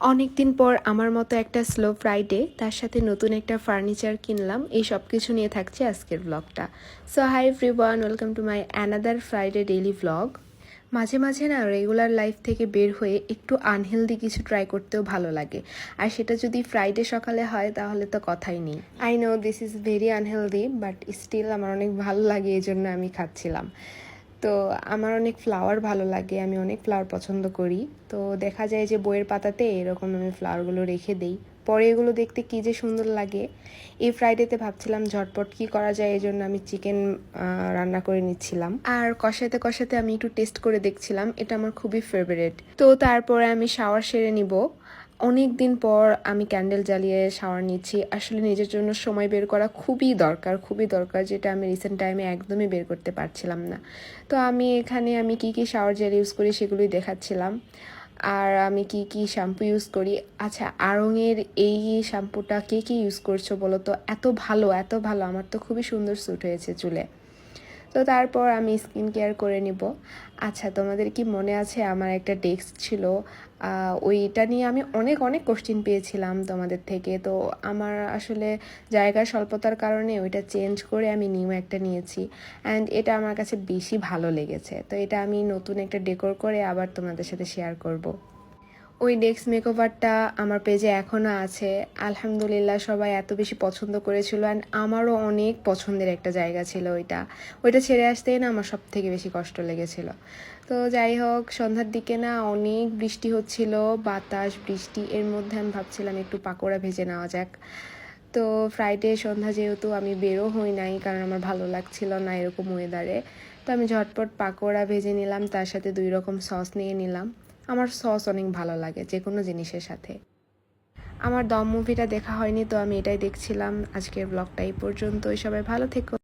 অনেক দিন পর আমার মতো একটা স্লো ফ্রাইডে তার সাথে নতুন একটা ফার্নিচার কিনলাম, এই সব কিছু নিয়ে থাকছে আজকের ব্লগটা। So hi everyone, welcome to my another Friday daily blog. মাঝে মাঝে না রেগুলার লাইফ থেকে বের হয়ে একটু আনহেলদি কিছু ট্রাই করতেও ভালো লাগে, আর সেটা যদি ফ্রাইডে সকালে হয় তাহলে তো কথাই নেই। I know this is very unhealthy, but still আমার অনেক ভালো লাগে, এই জন্য আমি খাচ্ছিলাম। তো আমার অনেক ফ্লাওয়ার ভালো লাগে, আমি অনেক ফ্লাওয়ার পছন্দ করি। তো দেখা যায় যে বইয়ের পাতাতে এরকম আমি ফ্লাওয়ারগুলো রেখে দিই, পরে এগুলো দেখতে কী যে সুন্দর লাগে। এই ফ্রাইডেতে ভাবছিলাম ঝটপট কী করা যায়, এই জন্য আমি চিকেন রান্না করে নিচ্ছিলাম, আর কষাতে কষাতে আমি একটু টেস্ট করে দেখছিলাম। এটা আমার খুবই ফেভারিট। তো তারপরে আমি শাওয়ার সেরে নিব। অনেক দিন পর আমি ক্যান্ডেল জ্বালিয়ে শাওয়ার নিচ্ছি। আসলে নিজের জন্য সময় বের করা খুবই দরকার, খুবই দরকার, যেটা আমি রিসেন্ট টাইমে একদমই বের করতে পারছিলাম না। তো আমি এখানে কি কি শাওয়ার জেল ইউজ করি সেগুলোই দেখাচ্ছিলাম, আর আমি কি কি শ্যাম্পু ইউজ করি। আচ্ছা, আড়ংয়ের এই শ্যাম্পুটা কে কি ইউজ করছো বলো তো? এত ভালো, এত ভালো, আমার তো খুবই সুন্দর স্যুট হয়েছে চুলে। তো তারপর আমি স্কিন কেয়ার করে নিব। আচ্ছা, তোমাদের কি মনে আছে আমার একটা ডেস্ক ছিল, ওইটা নিয়ে আমি অনেক অনেক কোশ্চেন পেয়েছিলাম তোমাদের থেকে। তো আমার আসলে জায়গার স্বল্পতার কারণে ওইটা চেঞ্জ করে আমি নিউ একটা নিয়েছি, অ্যান্ড এটা আমার কাছে বেশি ভালো লেগেছে। তো এটা আমি নতুন একটা ডেকোর করে আবার তোমাদের সাথে শেয়ার করব। ওই ডেস্ক মেকওভারটা আমার পেজে এখনও আছে। আলহামদুলিল্লাহ, সবাই এত বেশি পছন্দ করেছিল, অ্যান্ড আমারও অনেক পছন্দের একটা জায়গা ছিল ওইটা ছেড়ে আসতেই না আমার সব থেকে বেশি কষ্ট লেগেছিল। তো যাই হোক, সন্ধ্যার দিকে না অনেক বৃষ্টি হচ্ছিল, বাতাস বৃষ্টি, এর মধ্যে আমি ভাবছিলাম একটু পাকোড়া ভেজে নেওয়া যাক। তো ফ্রাইডে সন্ধ্যা যেহেতু আমি বেরো হই নাই, কারণ আমার ভালো লাগছিল না এরকম ওয়েদারে। তো আমি ঝটপট পাকোড়া ভেজে নিলাম, তার সাথে 2 রকম সস নিয়ে নিলাম। আমার সস অনেক ভালো লাগে যে কোনো জিনিসের সাথে। আমার দম মুভিটা দেখা হয়নি, তো আমি এটাই দেখছিলাম। আজকের ব্লগটা এই পর্যন্তই, সবাই ভালো থেকো।